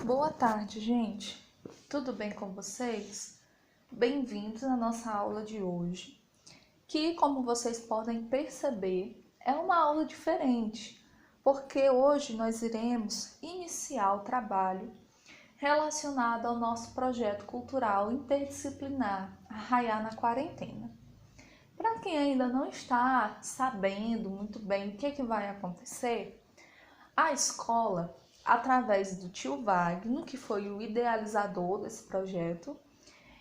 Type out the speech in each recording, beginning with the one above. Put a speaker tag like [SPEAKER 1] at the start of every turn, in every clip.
[SPEAKER 1] Boa tarde, gente. Tudo bem com vocês? Bem-vindos à nossa aula de hoje, que, como vocês podem perceber, é uma aula diferente, porque hoje nós iremos iniciar o trabalho relacionado ao nosso projeto cultural interdisciplinar Arraiá na Quarentena. Para quem ainda não está sabendo muito bem o que vai acontecer, a escola, através do tio Wagner, que foi o idealizador desse projeto,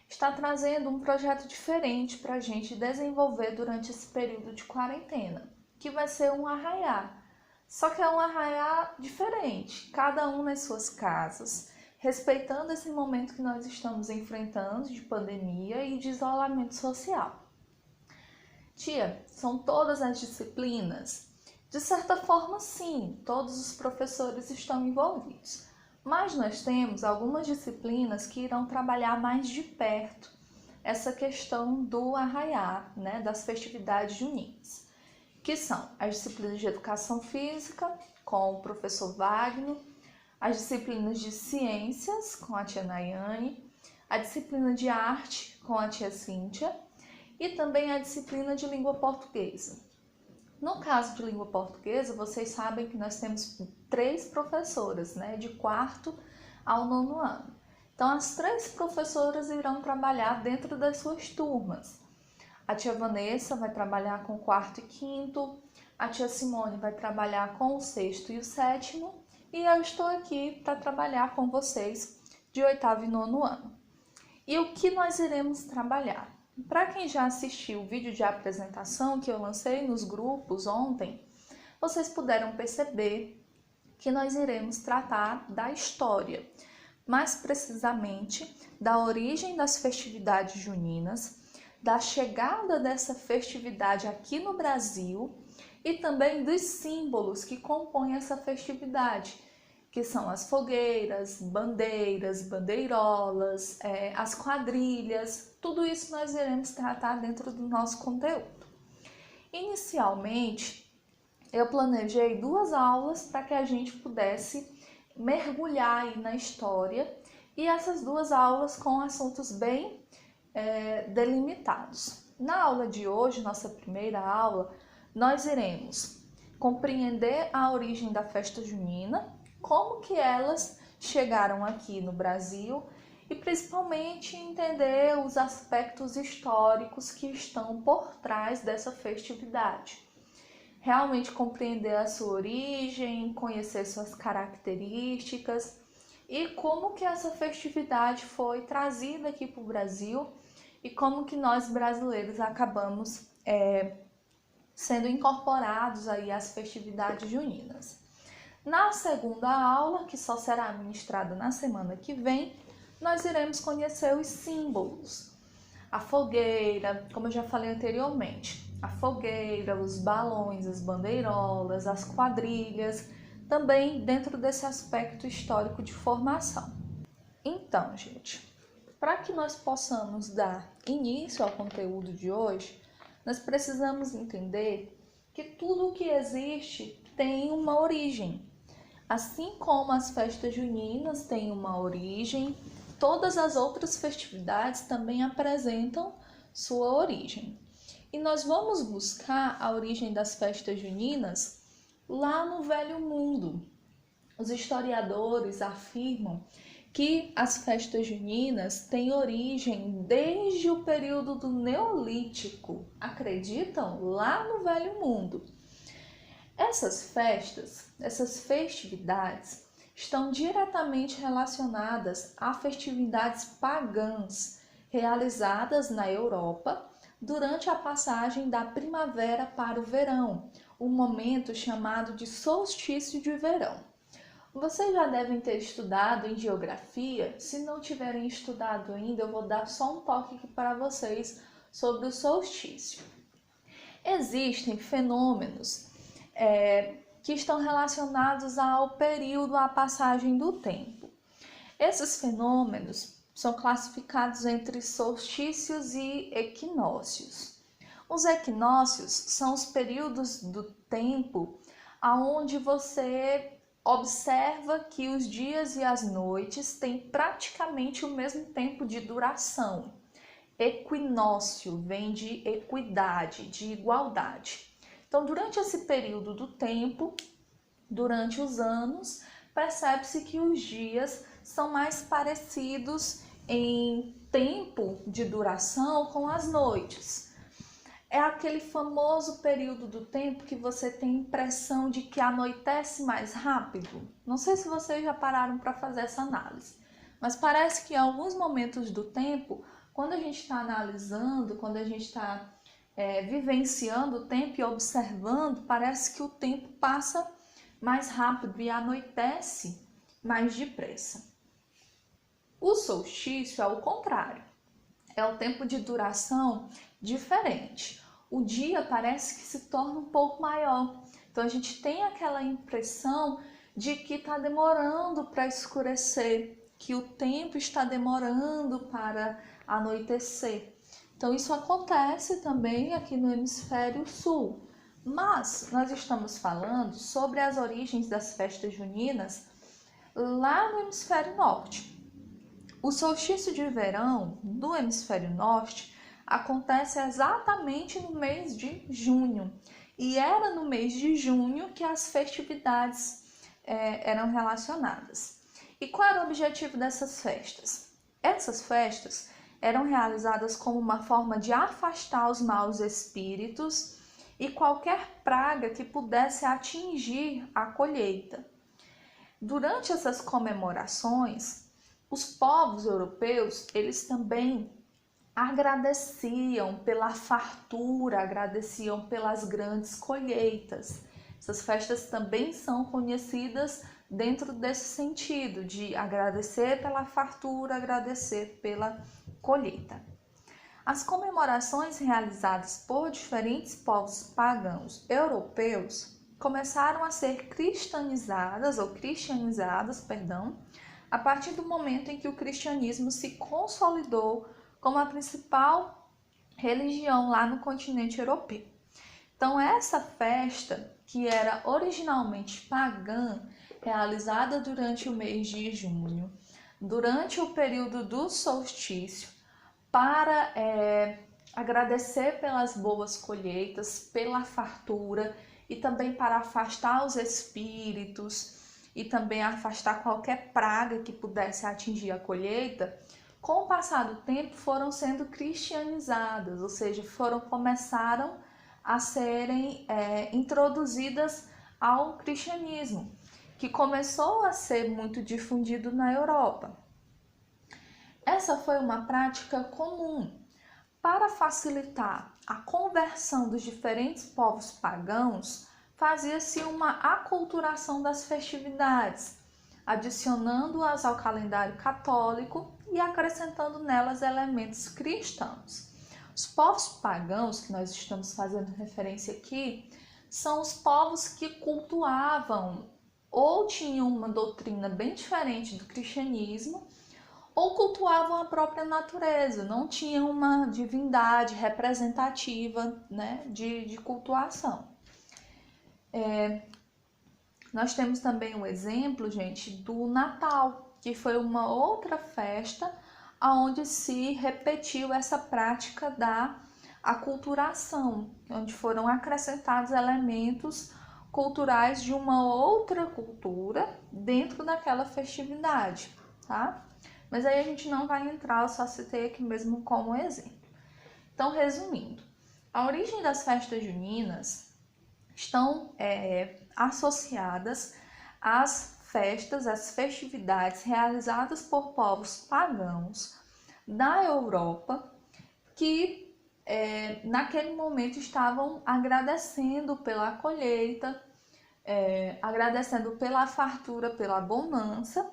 [SPEAKER 1] está trazendo um projeto diferente para a gente desenvolver durante esse período de quarentena, que vai ser um arraiá. Só que é um arraiá diferente, cada um nas suas casas, respeitando esse momento que nós estamos enfrentando de pandemia e de isolamento social. Tia, são todas as disciplinas? De certa forma, sim, todos os professores estão envolvidos, mas nós temos algumas disciplinas que irão trabalhar mais de perto essa questão do arraiá, das festividades juninas, que são as disciplinas de educação física, com o professor Wagner, as disciplinas de ciências, com a tia Nayane, a disciplina de arte, com a tia Cíntia, e também a disciplina de língua portuguesa. No caso de língua portuguesa, vocês sabem que nós temos 3 professoras, de 4º ao 9º ano. Então, as 3 professoras irão trabalhar dentro das suas turmas. A tia Vanessa vai trabalhar com o 4º e 5º, a tia Simone vai trabalhar com o 6º e o 7º, e eu estou aqui para trabalhar com vocês de 8º e 9º ano. E o que nós iremos trabalhar? Para quem já assistiu o vídeo de apresentação que eu lancei nos grupos ontem, vocês puderam perceber que nós iremos tratar da história, mais precisamente da origem das festividades juninas, da chegada dessa festividade aqui no Brasil e também dos símbolos que compõem essa festividade, que são as fogueiras, bandeiras, bandeirolas, as quadrilhas, tudo isso nós iremos tratar dentro do nosso conteúdo. Inicialmente, eu planejei 2 aulas para que a gente pudesse mergulhar aí na história, e essas 2 aulas com assuntos bem delimitados. Na aula de hoje, nossa primeira aula, nós iremos compreender a origem da festa junina, como que elas chegaram aqui no Brasil e principalmente entender os aspectos históricos que estão por trás dessa festividade. Realmente compreender a sua origem, conhecer suas características e como que essa festividade foi trazida aqui para o Brasil e como que nós brasileiros acabamos sendo incorporados aí às festividades juninas. Na segunda aula, que só será ministrada na semana que vem, nós iremos conhecer os símbolos. A fogueira, como eu já falei anteriormente, a fogueira, os balões, as bandeirolas, as quadrilhas, também dentro desse aspecto histórico de formação. Então, gente, para que nós possamos dar início ao conteúdo de hoje, nós precisamos entender que tudo o que existe tem uma origem. Assim como as festas juninas têm uma origem, todas as outras festividades também apresentam sua origem. E nós vamos buscar a origem das festas juninas lá no Velho Mundo. Os historiadores afirmam que as festas juninas têm origem desde o período do Neolítico. Acreditam? Lá no Velho Mundo. Essas festas, essas festividades, estão diretamente relacionadas a festividades pagãs realizadas na Europa durante a passagem da primavera para o verão, um momento chamado de solstício de verão. Vocês já devem ter estudado em geografia. Se não tiverem estudado ainda, eu vou dar só um toque aqui para vocês sobre o solstício. Existem fenômenos que estão relacionados ao período, à passagem do tempo. Esses fenômenos são classificados entre solstícios e equinócios. Os equinócios são os períodos do tempo onde você observa que os dias e as noites têm praticamente o mesmo tempo de duração. Equinócio vem de equidade, de igualdade. Então, durante esse período do tempo, durante os anos, percebe-se que os dias são mais parecidos em tempo de duração com as noites. É aquele famoso período do tempo que você tem a impressão de que anoitece mais rápido. Não sei se vocês já pararam para fazer essa análise, mas parece que em alguns momentos do tempo, quando a gente está analisando, quando a gente está vivenciando o tempo e observando, parece que o tempo passa mais rápido e anoitece mais depressa. O solstício é o contrário, é o tempo de duração diferente. O dia parece que se torna um pouco maior, então a gente tem aquela impressão de que está demorando para escurecer, que o tempo está demorando para anoitecer. Então isso acontece também aqui no hemisfério sul. Mas nós estamos falando sobre as origens das festas juninas lá no hemisfério norte. O solstício de verão do hemisfério norte acontece exatamente no mês de junho. E era no mês de junho que as festividades eram relacionadas. E qual era o objetivo dessas festas? Essas festas eram realizadas como uma forma de afastar os maus espíritos e qualquer praga que pudesse atingir a colheita. Durante essas comemorações, os povos europeus, eles também agradeciam pela fartura, agradeciam pelas grandes colheitas. Essas festas também são conhecidas dentro desse sentido, de agradecer pela fartura, agradecer pela colheita. As comemorações realizadas por diferentes povos pagãos europeus começaram a ser cristianizadas, a partir do momento em que o cristianismo se consolidou como a principal religião lá no continente europeu. Então, essa festa, que era originalmente pagã, realizada durante o mês de junho, durante o período do solstício, para agradecer pelas boas colheitas, pela fartura e também para afastar os espíritos e também afastar qualquer praga que pudesse atingir a colheita, com o passar do tempo foram sendo cristianizadas, ou seja, começaram a serem introduzidas ao cristianismo, que começou a ser muito difundido na Europa. Essa foi uma prática comum. Para facilitar a conversão dos diferentes povos pagãos, fazia-se uma aculturação das festividades, adicionando-as ao calendário católico e acrescentando nelas elementos cristãos. Os povos pagãos, que nós estamos fazendo referência aqui, são os povos que cultuavam ou tinham uma doutrina bem diferente do cristianismo, ou cultuavam a própria natureza, não tinham uma divindade representativa, né, de cultuação. Nós temos também um exemplo, gente, do Natal, que foi uma outra festa onde se repetiu essa prática da aculturação, onde foram acrescentados elementos culturais de uma outra cultura dentro daquela festividade, tá? Mas aí a gente não vai entrar, eu só citei aqui mesmo como exemplo. Então, resumindo, a origem das festas juninas estão associadas às festas, às festividades realizadas por povos pagãos da Europa que naquele momento estavam agradecendo pela colheita, agradecendo pela fartura, pela bonança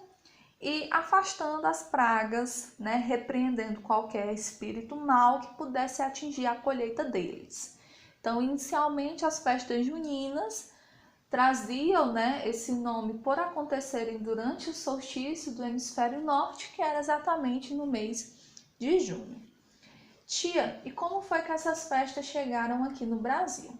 [SPEAKER 1] e afastando as pragas, né, repreendendo qualquer espírito mau que pudesse atingir a colheita deles. Então, inicialmente, as festas juninas traziam, né, esse nome por acontecerem durante o solstício do hemisfério norte, que era exatamente no mês de junho. Tia, e como foi que essas festas chegaram aqui no Brasil?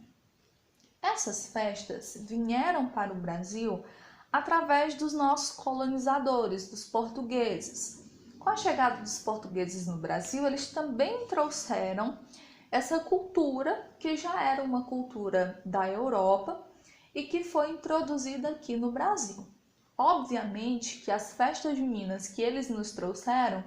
[SPEAKER 1] Essas festas vieram para o Brasil através dos nossos colonizadores, dos portugueses. Com a chegada dos portugueses no Brasil, eles também trouxeram essa cultura, que já era uma cultura da Europa e que foi introduzida aqui no Brasil. Obviamente que as festas juninas que eles nos trouxeram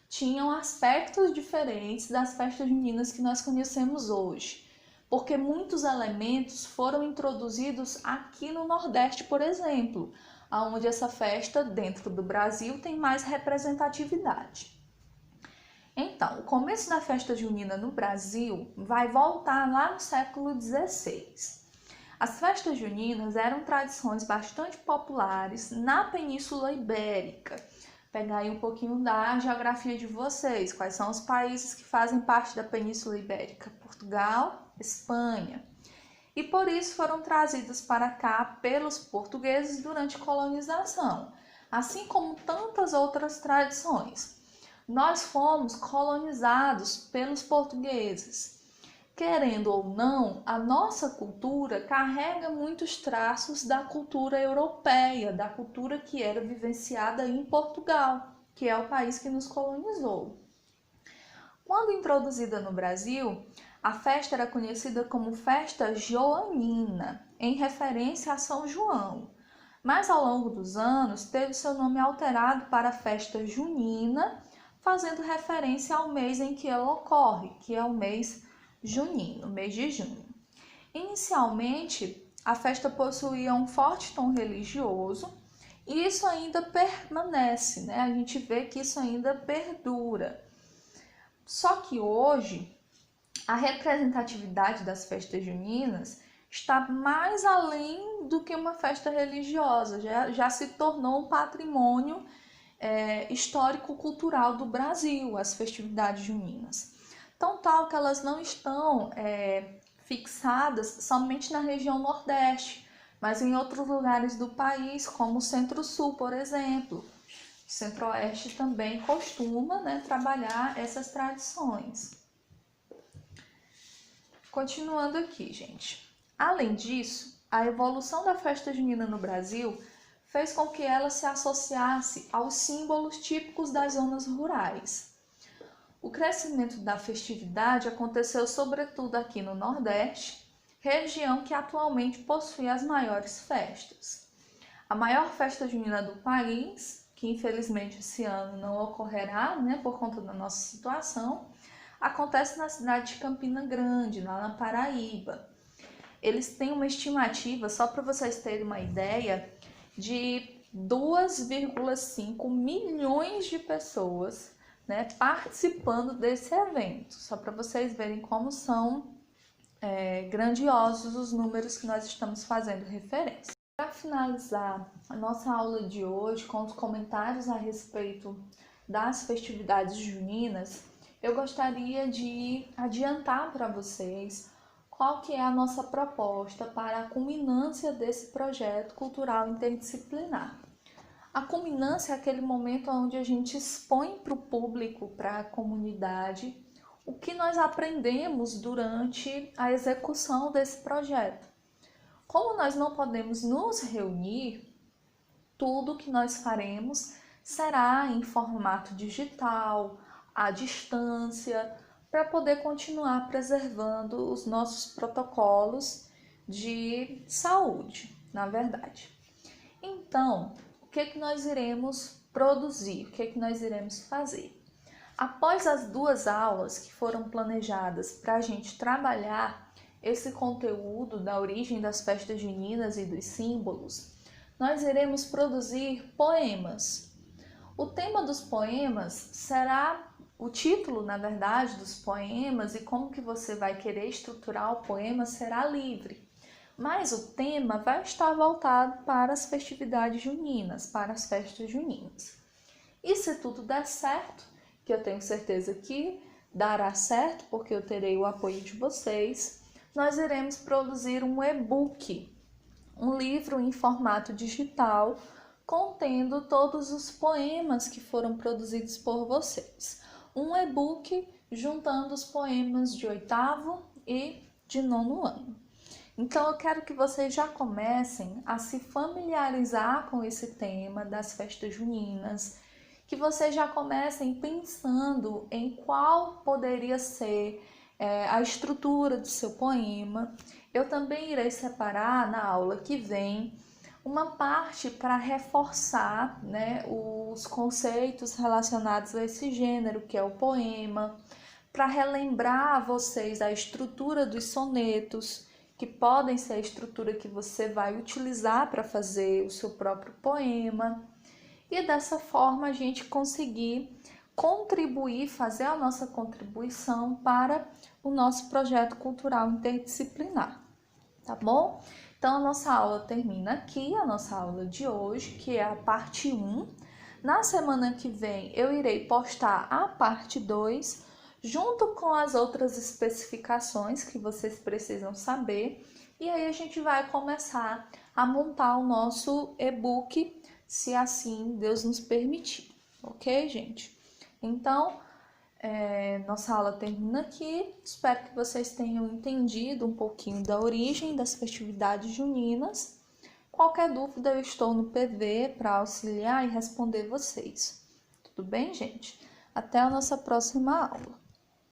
[SPEAKER 1] tinham aspectos diferentes das festas juninas que nós conhecemos hoje, porque muitos elementos foram introduzidos aqui no Nordeste, por exemplo, onde essa festa dentro do Brasil tem mais representatividade. Então, o começo da festa junina no Brasil vai voltar lá no século XVI. As festas juninas eram tradições bastante populares na Península Ibérica. Pegar aí um pouquinho da geografia de vocês, quais são os países que fazem parte da Península Ibérica? Portugal, Espanha. E por isso foram trazidas para cá pelos portugueses durante a colonização, assim como tantas outras tradições. Nós fomos colonizados pelos portugueses. Querendo ou não, a nossa cultura carrega muitos traços da cultura europeia, da cultura que era vivenciada em Portugal, que é o país que nos colonizou. Quando introduzida no Brasil, a festa era conhecida como festa joanina, em referência a São João. Mas ao longo dos anos, teve seu nome alterado para festa junina, fazendo referência ao mês em que ela ocorre, que é o mês junino, mês de junho. Inicialmente, a festa possuía um forte tom religioso e isso ainda permanece, né? A gente vê que isso ainda perdura. Só que hoje, a representatividade das festas juninas está mais além do que uma festa religiosa, já se tornou um patrimônio histórico-cultural do Brasil, as festividades juninas. Tão tal que elas não estão fixadas somente na região Nordeste, mas em outros lugares do país, como o Centro-Sul, por exemplo. O Centro-Oeste também costuma, trabalhar essas tradições. Continuando aqui, gente. Além disso, a evolução da festa junina no Brasil fez com que ela se associasse aos símbolos típicos das zonas rurais. O crescimento da festividade aconteceu sobretudo aqui no Nordeste, região que atualmente possui as maiores festas. A maior festa junina do país, que infelizmente esse ano não ocorrerá, por conta da nossa situação, acontece na cidade de Campina Grande, lá na Paraíba. Eles têm uma estimativa, só para vocês terem uma ideia, de 2,5 milhões de pessoas participando desse evento, só para vocês verem como são grandiosos os números que nós estamos fazendo referência. Para finalizar a nossa aula de hoje com os comentários a respeito das festividades juninas, eu gostaria de adiantar para vocês qual que é a nossa proposta para a culminância desse projeto cultural interdisciplinar. A culminância é aquele momento onde a gente expõe para o público, para a comunidade, o que nós aprendemos durante a execução desse projeto. Como nós não podemos nos reunir, tudo que nós faremos será em formato digital, à distância, para poder continuar preservando os nossos protocolos de saúde, na verdade. Então, o que nós iremos produzir? O que nós iremos fazer? Após as 2 aulas que foram planejadas para a gente trabalhar esse conteúdo da origem das festas juninas e dos símbolos, nós iremos produzir poemas. O tema dos poemas será o título, na verdade, dos poemas e como que você vai querer estruturar o poema será livre. Mas o tema vai estar voltado para as festividades juninas, para as festas juninas. E se tudo der certo, que eu tenho certeza que dará certo, porque eu terei o apoio de vocês, nós iremos produzir um e-book, um livro em formato digital, contendo todos os poemas que foram produzidos por vocês. Um e-book juntando os poemas de 8º e de 9º ano. Então eu quero que vocês já comecem a se familiarizar com esse tema das festas juninas, que vocês já comecem pensando em qual poderia ser a estrutura do seu poema. Eu também irei separar na aula que vem uma parte para reforçar, né, os conceitos relacionados a esse gênero, que é o poema, para relembrar a vocês a estrutura dos sonetos, que podem ser a estrutura que você vai utilizar para fazer o seu próprio poema. E dessa forma a gente conseguir contribuir, fazer a nossa contribuição para o nosso projeto cultural interdisciplinar, tá bom? Então a nossa aula termina aqui, a nossa aula de hoje, que é a parte 1. Na semana que vem eu irei postar a parte 2, junto com as outras especificações que vocês precisam saber, e aí a gente vai começar a montar o nosso e-book, se assim Deus nos permitir, ok, gente? Então, nossa aula termina aqui. Espero que vocês tenham entendido um pouquinho da origem das festividades juninas. Qualquer dúvida, eu estou no PV para auxiliar e responder vocês. Tudo bem, gente? Até a nossa próxima aula.